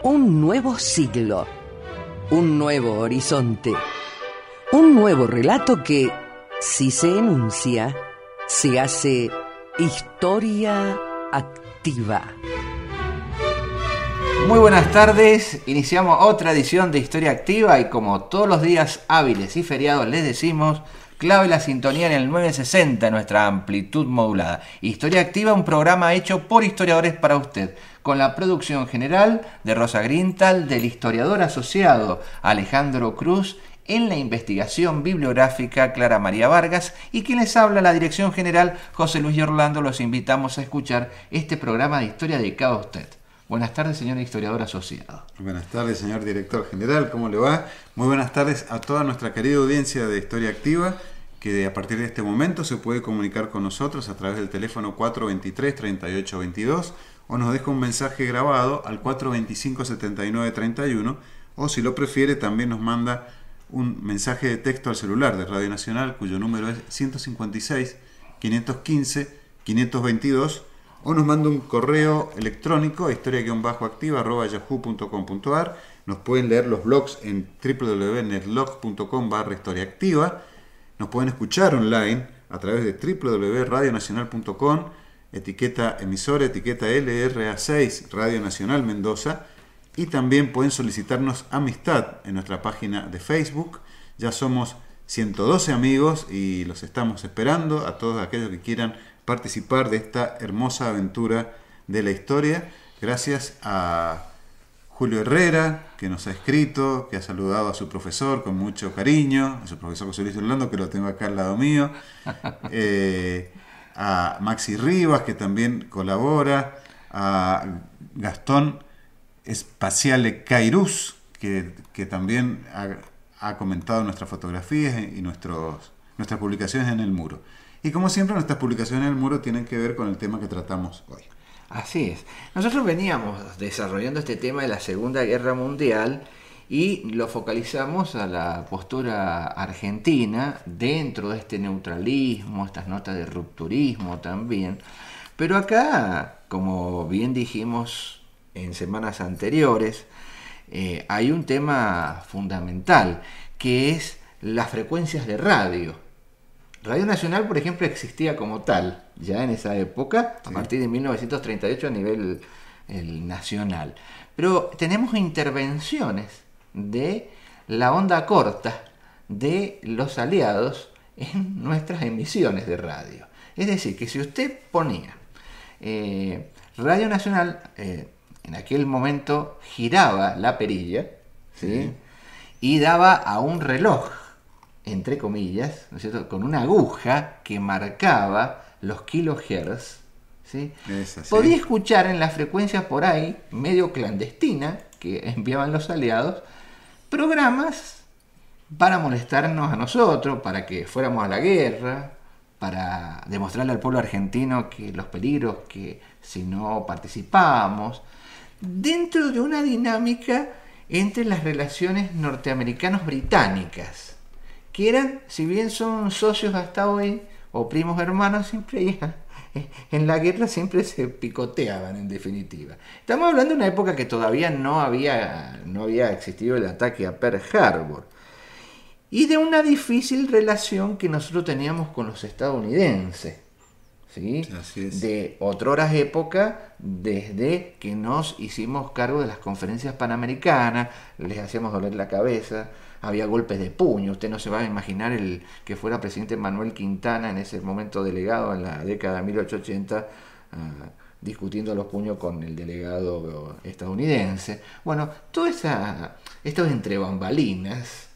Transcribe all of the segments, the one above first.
Un nuevo siglo, un nuevo horizonte, un nuevo relato que, si se enuncia, se hace historia activa. Muy buenas tardes, iniciamos otra edición de Historia Activa y como todos los días hábiles y feriados les decimos, clave la sintonía en el 960, nuestra amplitud modulada. Historia Activa, un programa hecho por historiadores para usted, con la producción general de Rosa Grintal, del historiador asociado Alejandro Cruz, en la investigación bibliográfica Clara María Vargas, y quien les habla, la dirección general José Luis y Orlando. Los invitamos a escuchar este programa de historia dedicado a usted. Buenas tardes, señor historiador asociado. Buenas tardes, señor director general, ¿cómo le va? Muy buenas tardes a toda nuestra querida audiencia de Historia Activa, que a partir de este momento se puede comunicar con nosotros a través del teléfono 423-3822 o nos deja un mensaje grabado al 425-7931, o si lo prefiere también nos manda un mensaje de texto al celular de Radio Nacional, cuyo número es 156-515-522, o nos manda un correo electrónico a historia-activa@yahoo.com.ar. Nos pueden leer los blogs en www.netlog.com/historiaactiva. Nos pueden escuchar online a través de www.radionacional.com, etiqueta emisora, etiqueta LRA6, Radio Nacional Mendoza, y también pueden solicitarnos amistad en nuestra página de Facebook. Ya somos 112 amigos y los estamos esperando a todos aquellos que quieran participar de esta hermosa aventura de la historia. Gracias a Julio Herrera, que nos ha escrito, que ha saludado a su profesor con mucho cariño, a su profesor José Luis Orlando, que lo tengo acá al lado mío, a Maxi Rivas, que también colabora, a Gastón Espaciale Cairús, que también ha comentado nuestras fotografías y nuestras publicaciones en el muro. Y como siempre, nuestras publicaciones en el muro tienen que ver con el tema que tratamos hoy. Así es. Nosotros veníamos desarrollando este tema de la Segunda Guerra Mundial y lo focalizamos a la postura argentina dentro de este neutralismo, estas notas de rupturismo también. Pero acá, como bien dijimos en semanas anteriores, hay un tema fundamental, que es las frecuencias de radio. Radio Nacional, por ejemplo, existía como tal, ya en esa época, a partir de 1938 a nivel nacional. Pero tenemos intervenciones de la onda corta de los aliados en nuestras emisiones de radio. Es decir, que si usted ponía Radio Nacional, en aquel momento giraba la perilla, ¿sí? Y daba a un reloj, entre comillas, ¿no es cierto?, con una aguja que marcaba los kilohertz, ¿sí? Podía escuchar en la frecuencia por ahí, medio clandestina, que enviaban los aliados, programas para molestarnos a nosotros, para que fuéramos a la guerra, para demostrarle al pueblo argentino que los peligros que si no participábamos, dentro de una dinámica entre las relaciones norteamericanos-británicas, que eran, si bien son socios hasta hoy, o primos hermanos, siempre en la guerra siempre se picoteaban, en definitiva. Estamos hablando de una época que todavía no había existido el ataque a Pearl Harbor, y de una difícil relación que nosotros teníamos con los estadounidenses, ¿sí? Así es. De otroras épocas, desde que nos hicimos cargo de las conferencias panamericanas, les hacíamos doler la cabeza, había golpes de puño. Usted no se va a imaginar el que fuera presidente Manuel Quintana, en ese momento delegado en la década de 1880, discutiendo los puños con el delegado estadounidense. Bueno, todo esto entre bambalinas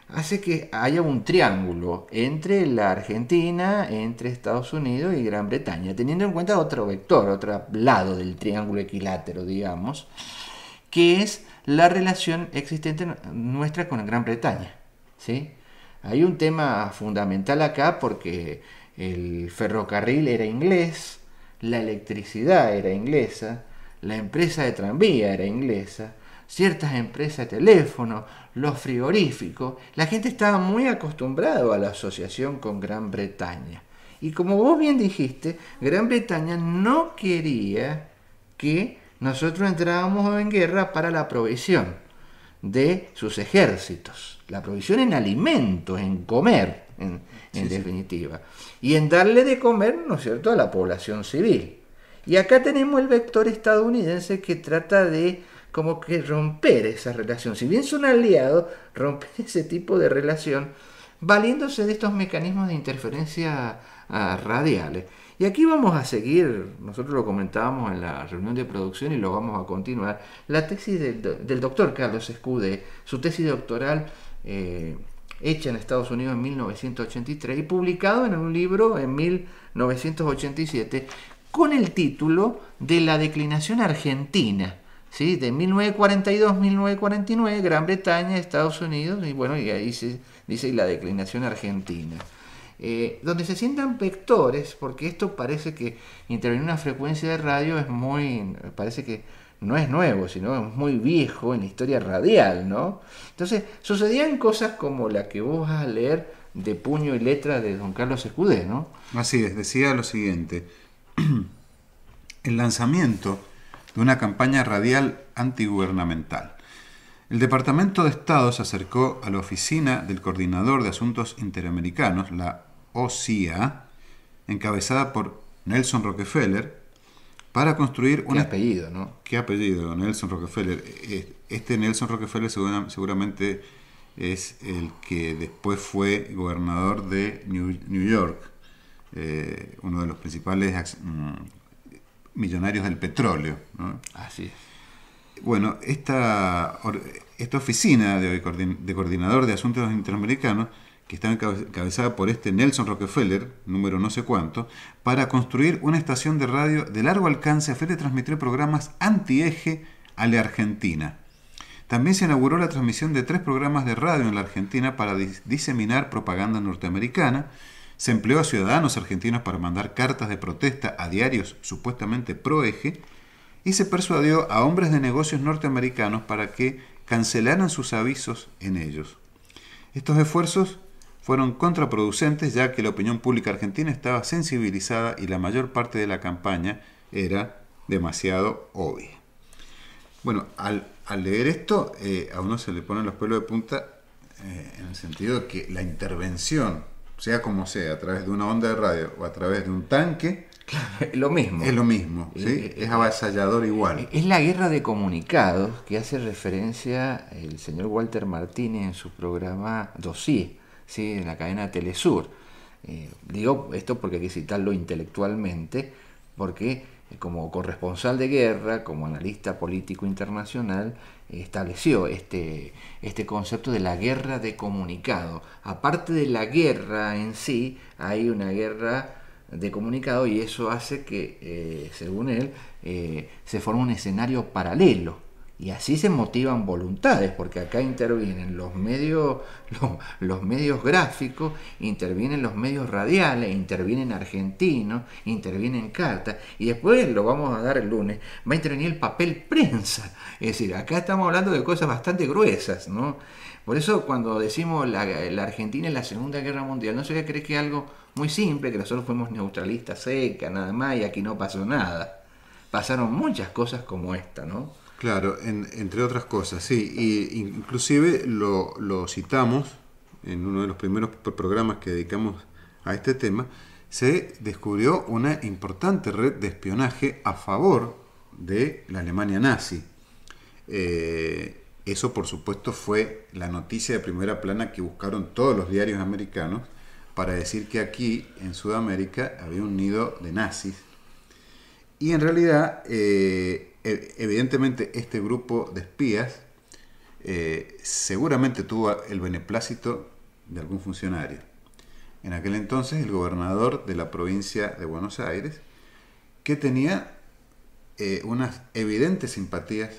hace que haya un triángulo entre la Argentina, entre Estados Unidos y Gran Bretaña, teniendo en cuenta otro vector, otro lado del triángulo equilátero, digamos, que es la relación existente nuestra con Gran Bretaña, ¿sí? Hay un tema fundamental acá porque el ferrocarril era inglés, la electricidad era inglesa, la empresa de tranvía era inglesa, ciertas empresas de teléfono, los frigoríficos. La gente estaba muy acostumbrada a la asociación con Gran Bretaña. Y como vos bien dijiste, Gran Bretaña no quería que nosotros entrábamos en guerra para la provisión de sus ejércitos, la provisión en alimentos, en comer, en definitiva, y en darle de comer, ¿no es cierto?, a la población civil. Y acá tenemos el vector estadounidense que trata de como que romper esa relación. Si bien son aliados, romper ese tipo de relación valiéndose de estos mecanismos de interferencia radiales. Y aquí vamos a seguir, nosotros lo comentábamos en la reunión de producción y lo vamos a continuar, la tesis del doctor Carlos Escudé, su tesis doctoral hecha en Estados Unidos en 1983 y publicado en un libro en 1987 con el título de La declinación argentina, ¿sí? De 1942-1949, Gran Bretaña, Estados Unidos, y bueno, y ahí se dice la declinación argentina. Donde se sientan vectores, porque esto parece que intervenir en una frecuencia de radio parece que no es nuevo, sino es muy viejo en la historia radial, ¿no? Entonces, sucedían cosas como la que vos vas a leer de puño y letra de don Carlos Escudé, ¿no? Así es, decía lo siguiente: el lanzamiento de una campaña radial antigubernamental. El Departamento de Estado se acercó a la oficina del Coordinador de Asuntos Interamericanos, la OCIA, encabezada por Nelson Rockefeller, para construir una... ¿Qué apellido, no? ¿Qué apellido? Nelson Rockefeller. Este Nelson Rockefeller seguramente es el que después fue gobernador de New York, uno de los principales millonarios del petróleo, ¿no? Así es. Bueno, esta oficina de coordinador de asuntos interamericanos, que está encabezada por este Nelson Rockefeller, número no sé cuánto, para construir una estación de radio de largo alcance a fin de transmitir programas antieje a la Argentina. También se inauguró la transmisión de 3 programas de radio en la Argentina para diseminar propaganda norteamericana. Se empleó a ciudadanos argentinos para mandar cartas de protesta a diarios supuestamente pro-eje, y se persuadió a hombres de negocios norteamericanos para que cancelaran sus avisos en ellos. Estos esfuerzos fueron contraproducentes, ya que la opinión pública argentina estaba sensibilizada y la mayor parte de la campaña era demasiado obvia. Bueno, al leer esto, a uno se le ponen los pelos de punta, en el sentido de que la intervención, sea como sea, a través de una onda de radio o a través de un tanque, es lo mismo. Es lo mismo, ¿sí? Es avasallador igual. Es la guerra de comunicados que hace referencia el señor Walter Martínez en su programa Dossier, ¿sí? En la cadena Telesur. Digo esto porque hay que citarlo intelectualmente, porque como corresponsal de guerra, como analista político internacional, estableció este concepto de la guerra de comunicado. Aparte de la guerra en sí, hay una guerra de comunicado, y eso hace que, según él, se forma un escenario paralelo, y así se motivan voluntades, porque acá intervienen los medios gráficos, intervienen los medios radiales, intervienen argentinos, intervienen cartas, y después, lo vamos a dar el lunes, va a intervenir el papel prensa. Es decir, acá estamos hablando de cosas bastante gruesas, ¿no? Por eso cuando decimos la Argentina en la Segunda Guerra Mundial, no se cree que es algo muy simple, que nosotros fuimos neutralistas seca, nada más, y aquí no pasó nada. Pasaron muchas cosas como esta, ¿no? Claro, entre otras cosas, sí. Y inclusive lo citamos en uno de los primeros programas que dedicamos a este tema. Se descubrió una importante red de espionaje a favor de la Alemania nazi. Eso, por supuesto, fue la noticia de primera plana que buscaron todos los diarios americanos para decir que aquí, en Sudamérica, había un nido de nazis. Y en realidad, evidentemente, este grupo de espías seguramente tuvo el beneplácito de algún funcionario. En aquel entonces, el gobernador de la provincia de Buenos Aires, que tenía unas evidentes simpatías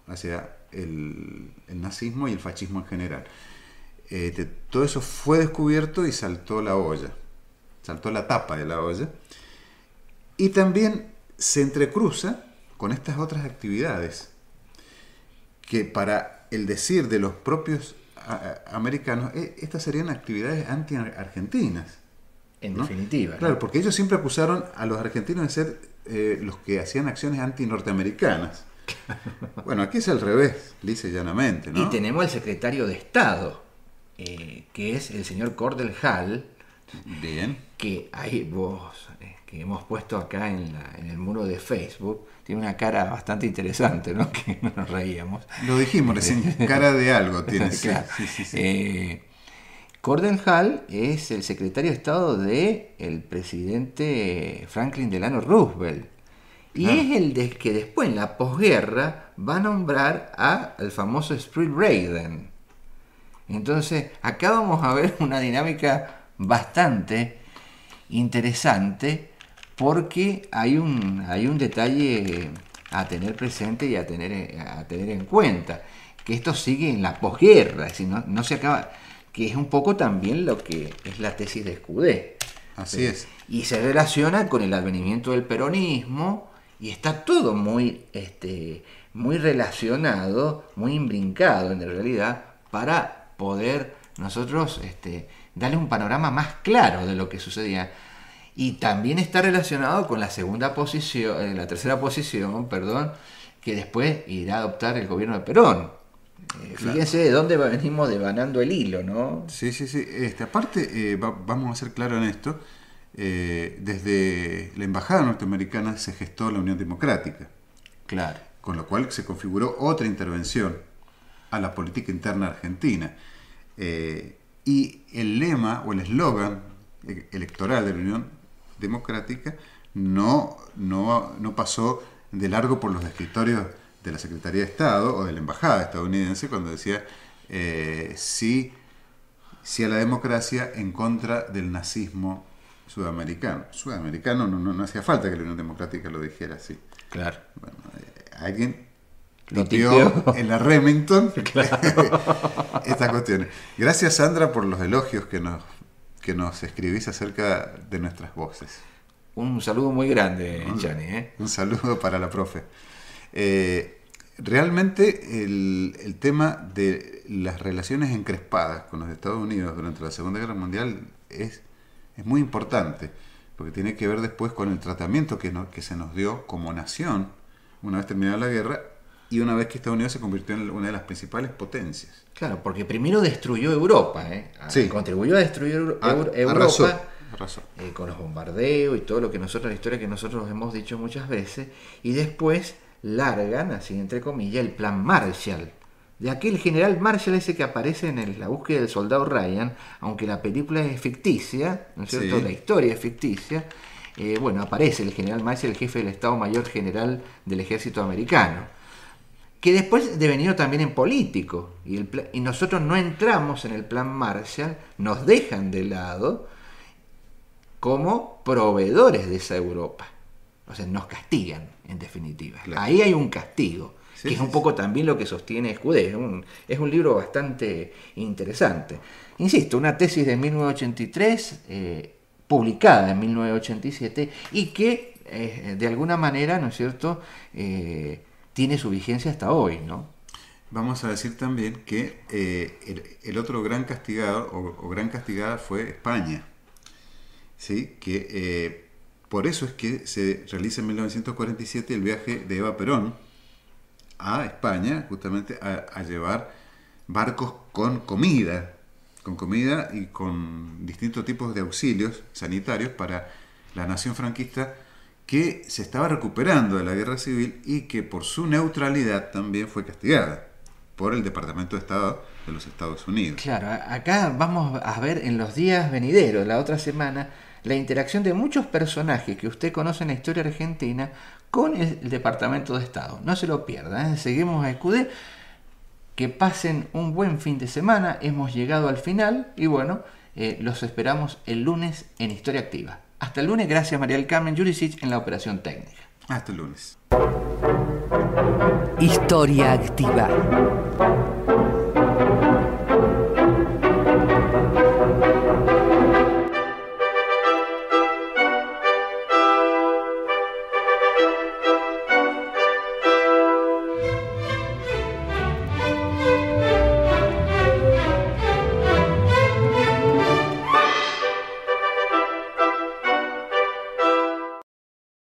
hacia el nazismo y el fascismo en general. Todo eso fue descubierto y saltó la olla, saltó la tapa de la olla, y también se entrecruza con estas otras actividades que, para el decir de los propios americanos, estas serían actividades anti-argentinas. En ¿no? definitiva. Claro, porque ellos siempre acusaron a los argentinos de ser los que hacían acciones anti-norteamericanas. Bueno, aquí es al revés, lisa y llanamente, ¿no? Y tenemos al secretario de Estado, que es el señor Cordell Hull. Bien. Que ahí vos, que hemos puesto acá en el muro de Facebook, tiene una cara bastante interesante, ¿no? Que no nos reíamos. Lo dijimos recién, cara de algo tiene. Claro. Sí. Cordell Hull es el secretario de Estado del presidente Franklin Delano Roosevelt. Y es el que después, en la posguerra, va a nombrar al famoso Sprill Reagan. Entonces, acá vamos a ver una dinámica bastante interesante, porque hay un detalle a tener presente y a tener en cuenta, que esto sigue en la posguerra, es decir, no se acaba, que es un poco también lo que es la tesis de Escudé. Así es. Y se relaciona con el advenimiento del peronismo, y está todo muy relacionado, muy imbrincado en realidad, para poder nosotros darle un panorama más claro de lo que sucedía. Y también está relacionado con la tercera posición, que después irá a adoptar el gobierno de Perón. Fíjense de dónde venimos devanando el hilo, ¿no? Sí. Aparte, vamos a ser claros en esto. Desde la embajada norteamericana se gestó la Unión Democrática. Claro. Con lo cual se configuró otra intervención a la política interna argentina. Y el lema o el eslogan electoral de la Unión Democrática no pasó de largo por los escritorios de la Secretaría de Estado o de la Embajada estadounidense, cuando decía sí a la democracia en contra del nazismo sudamericano. Sudamericano no hacía falta que la Unión Democrática lo dijera así. Claro. Bueno, alguien Lo tipió en la Remington Claro. estas cuestiones. Gracias, Sandra, por los elogios que nos escribís acerca de nuestras voces. Un saludo muy grande, Chani. Un saludo para la profe. Realmente el tema de las relaciones encrespadas con los Estados Unidos durante la Segunda Guerra Mundial es muy importante, porque tiene que ver después con el tratamiento que se nos dio como nación una vez terminada la guerra y una vez que Estados Unidos se convirtió en una de las principales potencias. Claro, porque primero destruyó Europa, Sí. Contribuyó a destruir Europa. Arrasó. Con los bombardeos y todo lo que la historia que nosotros hemos dicho muchas veces, y después largan, así entre comillas, el plan Marshall, de aquel general Marshall ese que aparece en La búsqueda del soldado Ryan, aunque la película es ficticia, ¿no es cierto? Sí. La historia es ficticia. Aparece el general Marshall, el jefe del Estado Mayor General del Ejército Americano, que después devenido también en político, y nosotros no entramos en el plan Marshall, nos dejan de lado como proveedores de esa Europa. O sea, nos castigan, en definitiva. Claro. Ahí hay un castigo, Sí, que es sí, un poco también lo que sostiene Escudé. Es un libro bastante interesante. Insisto, una tesis de 1983, publicada en 1987, y que de alguna manera, ¿no es cierto?, tiene su vigencia hasta hoy, ¿no? Vamos a decir también que el otro gran castigado o gran castigada fue España. ¿Sí? Que por eso es que se realiza en 1947 el viaje de Eva Perón a España, justamente a llevar barcos con comida y con distintos tipos de auxilios sanitarios para la nación franquista, que se estaba recuperando de la guerra civil y que por su neutralidad también fue castigada por el Departamento de Estado de los Estados Unidos. Claro, acá vamos a ver en los días venideros, la otra semana, la interacción de muchos personajes que usted conoce en la historia argentina con el Departamento de Estado. No se lo pierda, ¿eh? Seguimos a Escudé. Que pasen un buen fin de semana. Hemos llegado al final y los esperamos el lunes en Historia Activa. Hasta el lunes, gracias María del Carmen Jurisic en la operación técnica. Hasta el lunes. Historia Activa.